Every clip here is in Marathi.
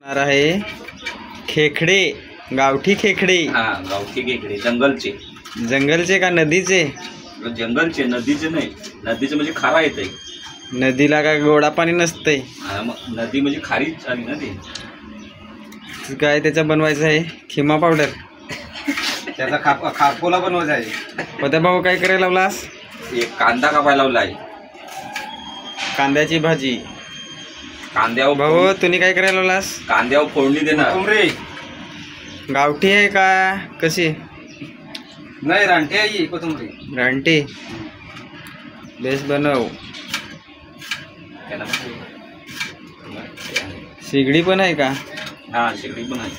आहे खेकडे, गावठी खेकडे. हा, गावठी खेकडे. जंगलचे का नदीचे? जंगलचे, नदीचे नाही. नदीचे म्हणजे खारा येते. नदीला का गोडा पाणी नसते? नदी म्हणजे खारीच आली ना ती. काय त्याचा बनवायचं आहे? खिमा पावडर. त्याचा खारपोला बनवायचा आहे. होत्या भाऊ काय करायला लावलास? एक कांदा कापायला लावला आहे. कांद्याची भाजी. कांद्यावर भाऊ तुम्ही काय करायला लावलास? कांद्यावर फोडणी देणार. गावठी आहे का कशी? नाही, रानटी आहे. कोथिंबरी रानटी. बेस बनव. शिगडी पण आहे का? हा, शिगडी पण आहे.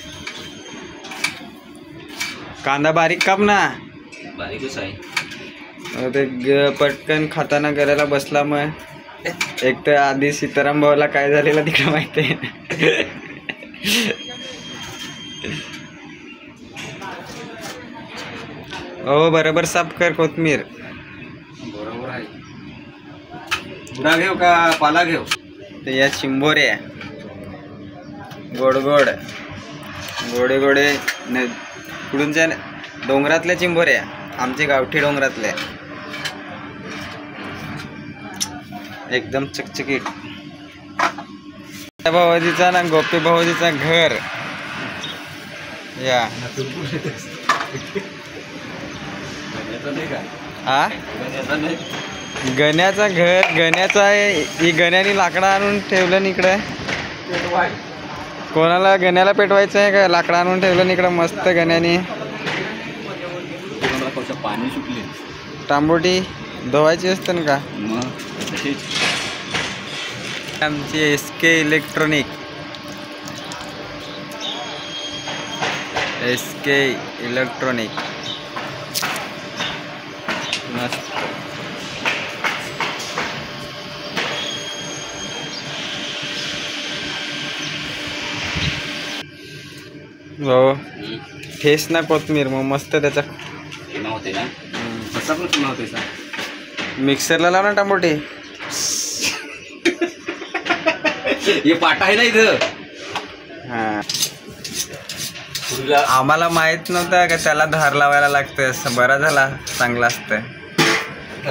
कांदा बारीक काप ना. बारीकच आहे. ते पटकन खाताना गळ्याला बसला. मग एक तर आधी सीताराम भाऊला काय झालेलं तिकडे माहिती आहे. हो, बरोबर साफ कर कोथमीर. बरोबर आहे. बुडा घेऊ का पाला घेऊ? ते या चिंबोऱ्या गोड गोड गोडे गोडे कुठूनच्या? डोंगरातल्या चिंबोऱ्या, आमच्या गावठी डोंगरातल्या. एकदम चकचकीत. भाऊजीचा ना गोपी भाऊजीचा घर. या हा, गण्याचा घर. गण्याचा आहे. ही गण्याने लाकडं आणून ठेवलं इकडे. कोणाला गण्याला पेटवायचं आहे का? लाकडं आणून ठेवलं इकडं मस्त गण्याने. पाणी सुटले. तांबोटी धुवायची असते ना का? आमची SK इलेक्ट्रॉनिक. SK इलेक्ट्रॉनिक मस्त. हो, ठेस ना कोथमीर. मग मस्त त्याचा होते ना. कसा पण होते. मिक्सरला लाव ना टमाटे. हे पाटा आहे ना इथं. हा, आम्हाला माहित नव्हतं का त्याला धार लावायला लागतं. असं बरा झाला, चांगला असतं.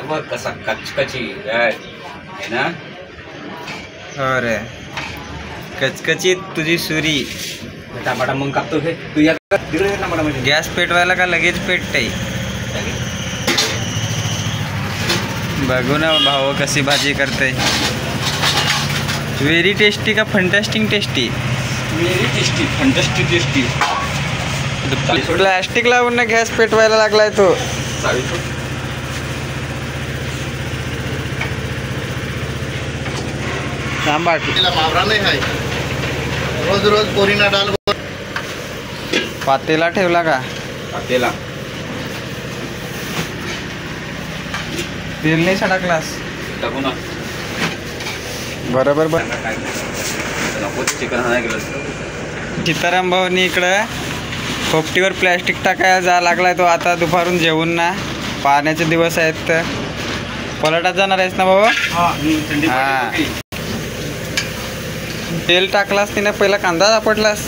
बघ कसा कचकची आहे ना. हो रे, कचकचीत तुझी सुरी. टमाटा मग कापतो. हे तू या टमाटा म्हणजे गॅस पेटवायला का लगेच पेटते? बघू ना भाऊ कशी भाजी करते. व्हेरी टेस्टी का fantastic tasty? Very tasty, fantastic tasty. Plastic लावून ना गॅस पेटवायला लागलाय तो. मावरा नाही आहे. रोज रोज पोरीना डाल. पातेला ठेवला का? पातेला. तेल नाही सडकलास? टाकू ना. बरोबर. नको चिकन आणायला गेलं. सीताराम भाऊनी इकडं पोपटीवर प्लॅस्टिक टाकायला जा लागलाय तो. आता दुपारून जेवून ना, पाण्याचे दिवस आहेत तर पलटात जाणार आहेस ना भाऊ? हा, तेल टाकलास तिने. पहिला कांदा सापडलास.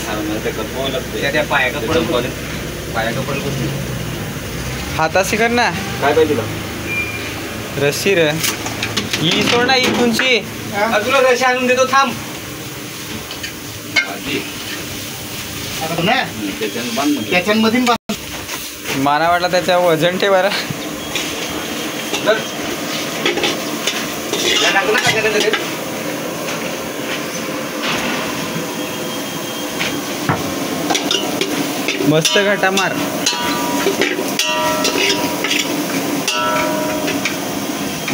हाताशी कर ना. काय पाहिजे तुला? रस्सी रे. ही सोड ना, ही तुमची. तुला रशी आणून देतो, थांब. त्याच्यामध्ये मला वाटलं त्याच्या वजन ठेवायला. मस्त घाटा मार.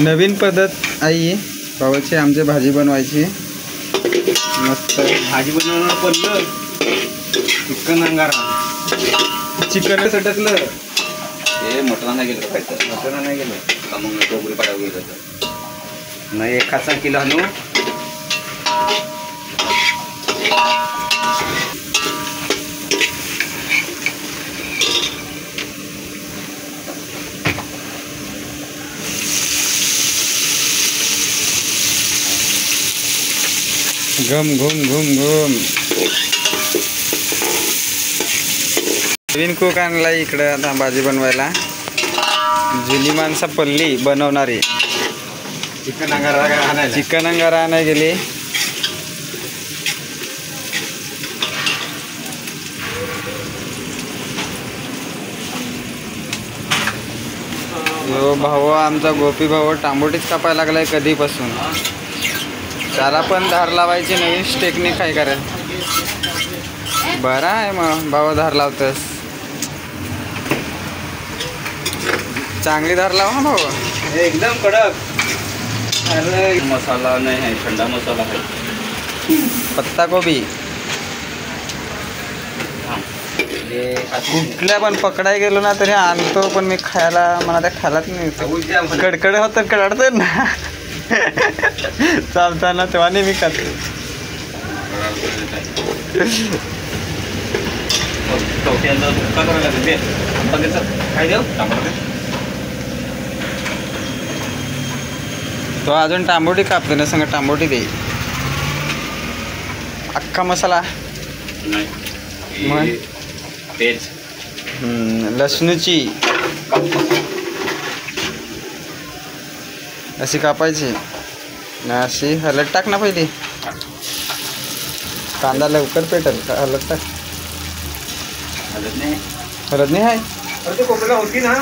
नवीन पद्धत आई भावाची आमची भाजी बनवायची. मस्त भाजी बनवणार पडलं. चिकन अंगारा. चिकन सटकलं. हे मटण नाही गेलं काय तर. मटण नाही गेलं का? मग डोबरी पाडावं गेलं तर नाही. एखादा किलो आणू. घुम घुम घुम घुम. नवीन कुक आणला इकडं आता भाजी बनवायला. जुनी माणसं पल्ली बनवणारी. चिकन अंगारा आणायला गेली. यो भाऊ आमचा गोपी भाऊ टांबोटीच कापायला लागलाय कधीपासून. त्याला पण धार लावायची नवीन टेक्निक आहे करे. बरा आहे मग भाऊ धार लावतस. चांगली धार लाव हा भाऊ. एकदम कडक. अरे मसाला नाही आहे, थंडा मसाला आहे. पत्ता कोबी कुठल्या पण पकडाय गेलो ना तरी आणतो, पण मी खायला मला त्या खायलाच नाही. कडकड होतं कडतं ना चालताना तेव्हा नाही मी खातो. तो अजून टांबोटी कापतो ना, संग टांबोटी दे. अख्खा मसाला मग पेज लसणूची अशी कापायची ना, अशी हलत टाक ना पहिली. कांदा लवकर पेटल. हलत टाक. हलत नाही आहे. होती ना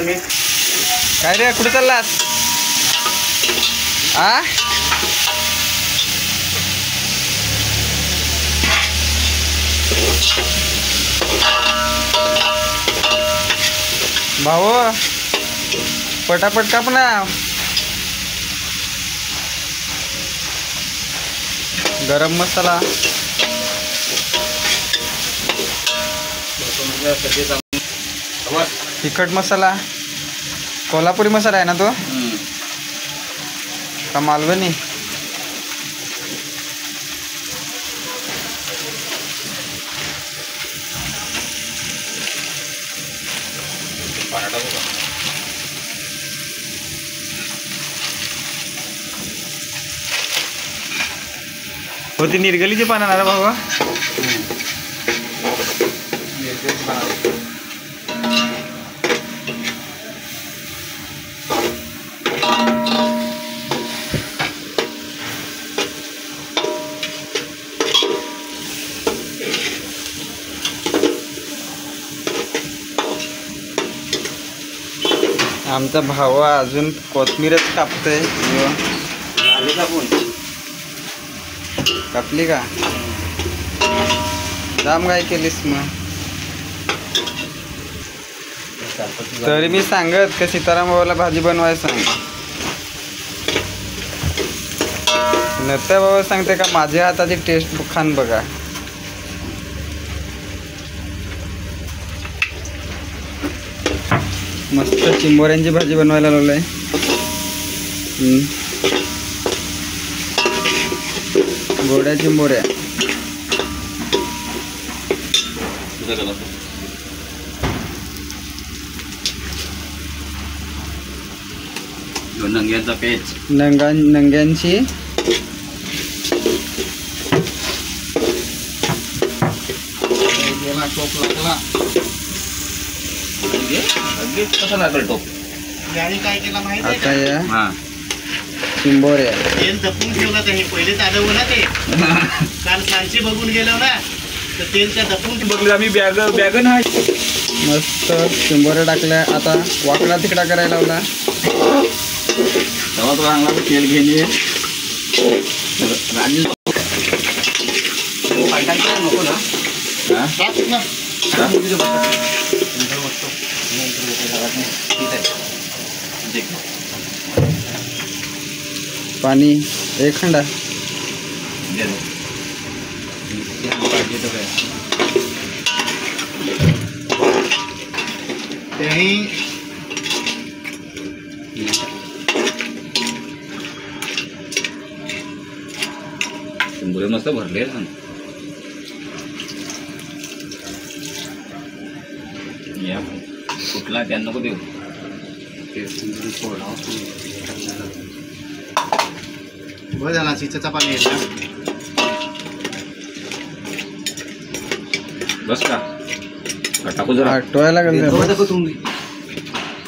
मी. काय रे कुठे चाललास आ? भाऊ पटापट काप ना. गरम मसाला तिखट मसाला कोल्हापुरी मसाला आहे ना तो का मालवणी? होती निर्गलीची पानं ना रे भाऊ. आमचा भाऊ अजून कोथमीरच कापतोय. कापली का? जाम काय केलीस मग? तरी मी सांगत का सीताराम भाऊला भाजी बनवायला सांग. नंतर भाऊ सांगते का माझ्या हाताची टेस्ट खान बघा. मस्त चिंबोऱ्यांची भाजी बनवायला लावलंय. गोड्या चिंबोऱ्या. नंग्यांचा पेज. नंग्यांची कसा लागल टोप. याने काय केलं माहिती आहे आता का? या चिंबोऱ्या. तेल जपून ठेवलं ते. पहिले चालवलं ना ते. काल सांची बघून गेलो ना तर तेल त्या जपून बघलं आम्ही. बॅग नाही. मस्त चिंबोऱ्या टाकल्या. आता वाकडा तिकडा करायला लावला. तेव्हा तो चांगला तेल घेणे. नको ना. टाक ना. पाणी एक खंडा. त्याही चिंबोरे मस्त भरले ना. या कुठला त्यांना नको देऊ. बरं झाला चिंचेचा पाणी येईल. बस का टाकू जरा आटवायला लागेल त्याला.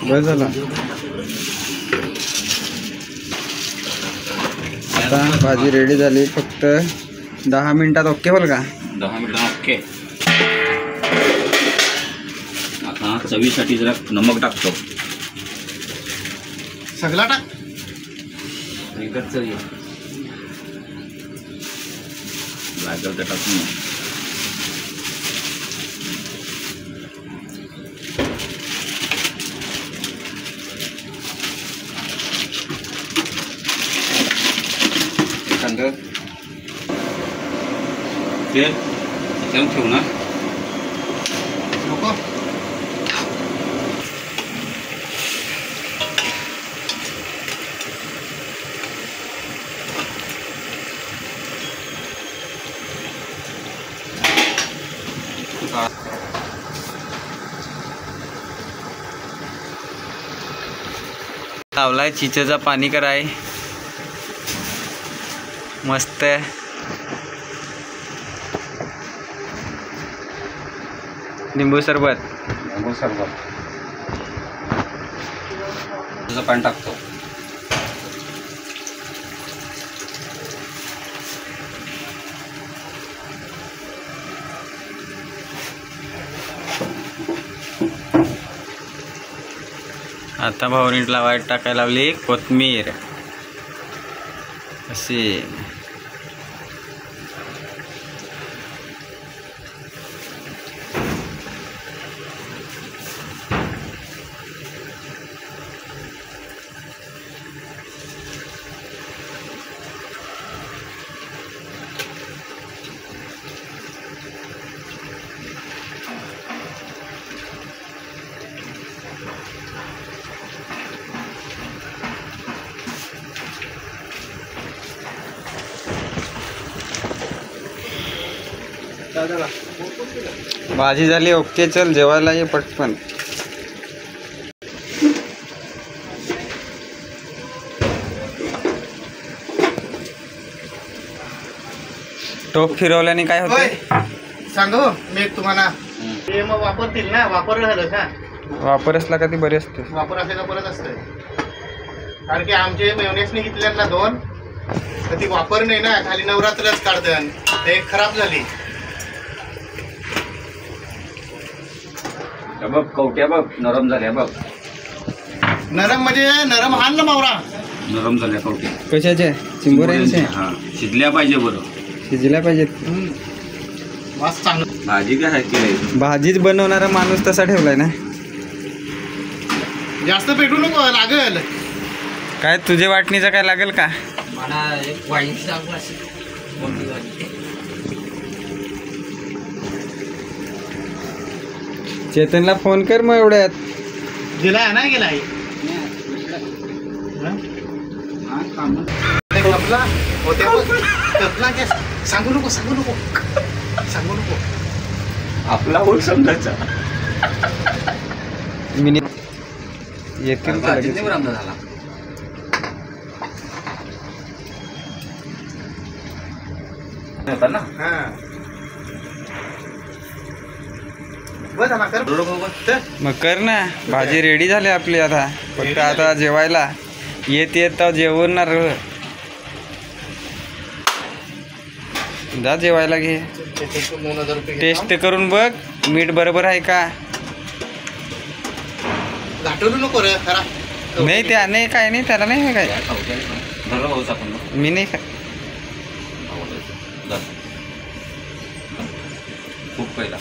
बस झाला. आता भाजी रेडी झाली. फक्त 10 मिनिटात ओके बोल का. 10 मिनिटांना ओके. आता चवीसाठी जरा नमक टाकतो. सगळा टाक. एकच चवी लागेल तर टाकून तेल ठेवू ना. नको. लावलाय चिचेचा पाणी कराय मस्त. लिंबू सरबत. तुझं पाणी टाकतो. आता भावनीत लावायला टाकायला लावली कोथमीर अशी. भाजी झाली ओके. चल जेवायला ये पटकन. टोप फिरवल्याने काय होते सांगू मी तुम्हाला. ते मग वापरतील ना. वापर झालं का. वापर असला का ती बरी असते. वापर असायला परत असतंय. कारण की आमचे मेवनेसने घेतल्यात 2 तर ती वापर नाही ना. खाली नवरात्रच काढतात. ते खराब झाली. बघ कवट्या बघ नरम झाल्या बघ. नरम म्हणजे नरम हाल ना मावरा. नरम झाल्या कवट्या. कशाचे चिंबोऱ्यांचे. हा शिजल्या पाहिजे बरं. शिजल्या पाहिजेत. मस्त चांगलं. भाजी काय केली. भाजीच बनवणारा माणूस तसा ठेवलाय ना. जास्त पेटू नको लागल. काय तुझे वाटणीचं काय लागेल का. मला एक वाईन सांगू अशी मोठी वाटी. चेतनला फोन कर मग एवढ्यात. गेलाय ना गेलाय. कपला होत्या कपला काय. सांगू नको सांगू नको सांगू नको. आपला होल समजायचा. मिनी येतील का लगेच? झाला. होता ना. हा बस ना कर. मग कर ना. भाजी रेडी झाली आपली. आता फक्त आता जेवायला येत येत जेवणार. जा जेवायला घे. 2000 रुपये टेस्ट करून बघ मीठ बरोबर आहे का. घाटवू नको रे खरा. नाही त्या नाही काय नाही त्याला नाही काय. मी नाही काय. खूप पहिला